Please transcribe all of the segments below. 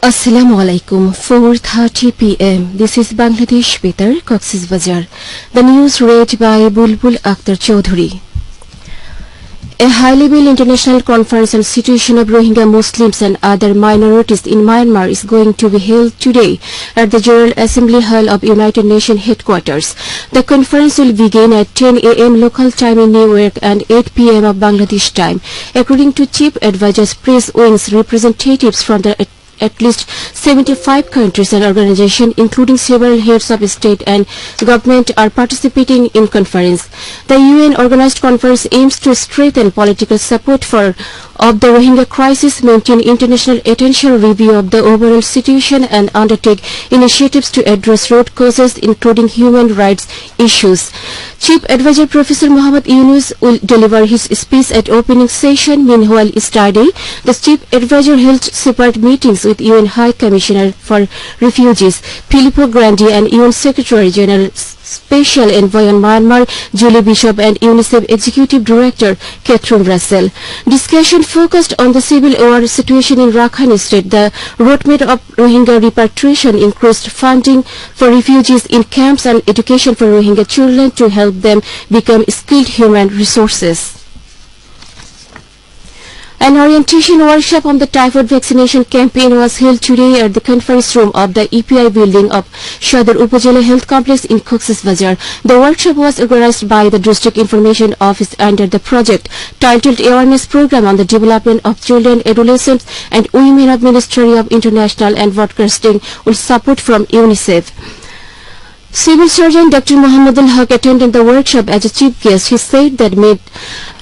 Assalamualaikum. 4:30 p.m. This is Bangladesh Betar, Cox's Bazar. The news read by Bulbul Akhtar Chowdhury. A high-level international conference on situation of Rohingya Muslims and other minorities in Myanmar is going to be held today at the General Assembly Hall of United Nations headquarters. The conference will begin at 10 a.m. local time in New York and 8 p.m. of Bangladesh time. According to Chief Advisor's press wing's representatives from at least 75 countries and organizations, including several heads of state and government, are participating in conference. The UN-organized conference aims to strengthen political support of the Rohingya crisis, maintain international attention, review of the overall situation, and undertake initiatives to address root causes, including human rights issues. Chief Advisor Professor Muhammad Yunus will deliver his speech at opening session. Meanwhile, yesterday, the Chief Advisor held separate meetings with UN High Commissioner for Refugees Filippo Grandi and UN Secretary General Special Envoy on Myanmar Julie Bishop and UNICEF Executive Director Catherine Russell. Discussion focused on the civil war situation in Rakhine State, the roadmap of Rohingya repatriation, increased funding for refugees in camps, and education for Rohingya children to help them become skilled human resources. An orientation workshop on the typhoid vaccination campaign was held today at the conference room of the EPI building of Sadar Upazila Health Complex in Cox's Bazar. The workshop was organized by the District Information Office under the project titled Awareness Program on the Development of Children, Adolescents and Women of Ministry of International and Broadcasting with support from UNICEF. Civil Surgeon Dr. Muhammadul Haq attended the workshop as a chief guest. He said that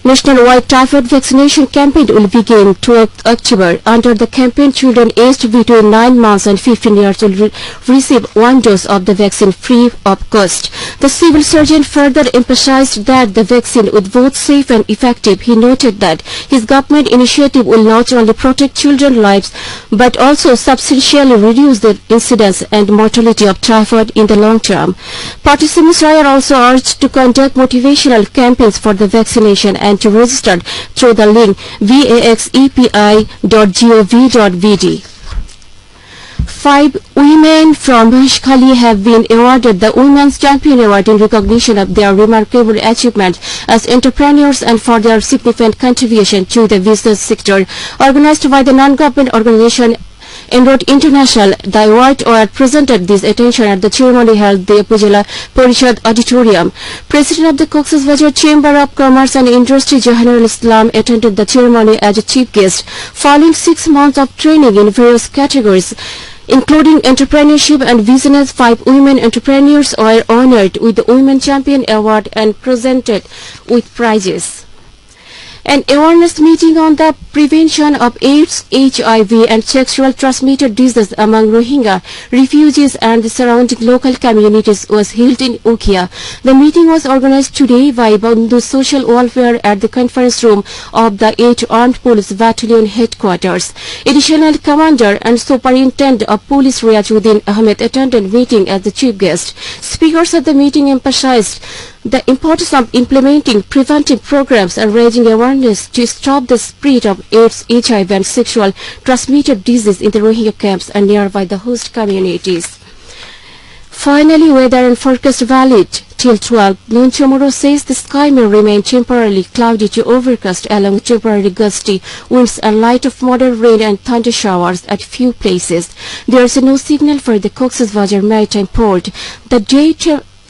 nationwide typhoid vaccination campaign will begin 12th October. Under the campaign, children aged between 9 months and 15 years will receive one dose of the vaccine free of cost. The civil surgeon further emphasized that the vaccine was both safe and effective. He noted that his government initiative will not only protect children's lives but also substantially reduce the incidence and mortality of typhoid in the long term. Participants are also urged to conduct motivational campaigns for the vaccination and to register through the link vaxepi.gov.bd. 5 women from Bashkhali have been awarded the Women's Champion Award in recognition of their remarkable achievement as entrepreneurs and for their significant contribution to the business sector. Organized by the non-government organization Enroad International, the award were presented this attention at the ceremony held at the Upazila Parishad Auditorium. President of the Cox's Bazar Chamber of Commerce and Industry, Jahanarul Islam, attended the ceremony as a chief guest. Following 6 months of training in various categories, including entrepreneurship and business, 5 women entrepreneurs were honored with the Women Champion Award and presented with prizes. An awareness meeting on the prevention of AIDS, HIV and sexual transmitted diseases among Rohingya refugees and the surrounding local communities was held in Ukhia. The meeting was organized today by Bandhu Social Welfare at the conference room of the 8th Armed Police Battalion headquarters. Additional Commander and Superintendent of Police Riazuddin Ahmed attended meeting as the chief guest. Speakers at the meeting emphasized the importance of implementing preventive programs and raising awareness to stop the spread of AIDS, HIV and sexual transmitted disease in the Rohingya camps and nearby the host communities. Finally, weather and forecast valid till 12 noon tomorrow says the sky may remain temporarily cloudy to overcast along with temporarily gusty winds and light of moderate rain and thunder showers at few places. There is no signal for the Cox's Bazar Maritime Port. The day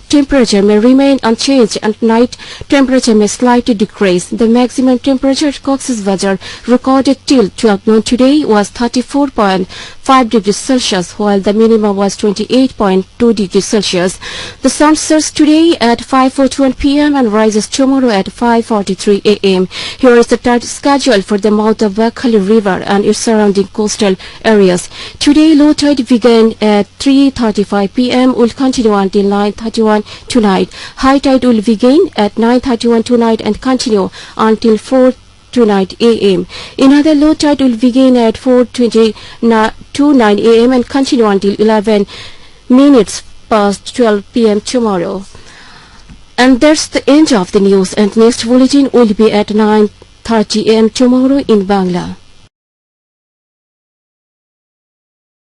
temperature may remain unchanged and night temperature may slightly decrease. The maximum temperature at Cox's Bazar recorded till 12 noon today was 34.5 degrees Celsius, while the minimum was 28.2 degrees Celsius. The sun sets today at 5:41 p.m. and rises tomorrow at 5:43 a.m. Here is the tide schedule for the mouth of Bakhali River and its surrounding coastal areas. Today, low tide began at 3:35 p.m. will continue until 9:31 tonight. High tide will begin at 9:31 tonight and continue until 4:29 a.m. Another low tide will begin at 4:29 a.m. and continue until 11 minutes past 12 p.m. tomorrow. And that's the end of the news, and next bulletin will be at 9:30 a.m. tomorrow in Bangla.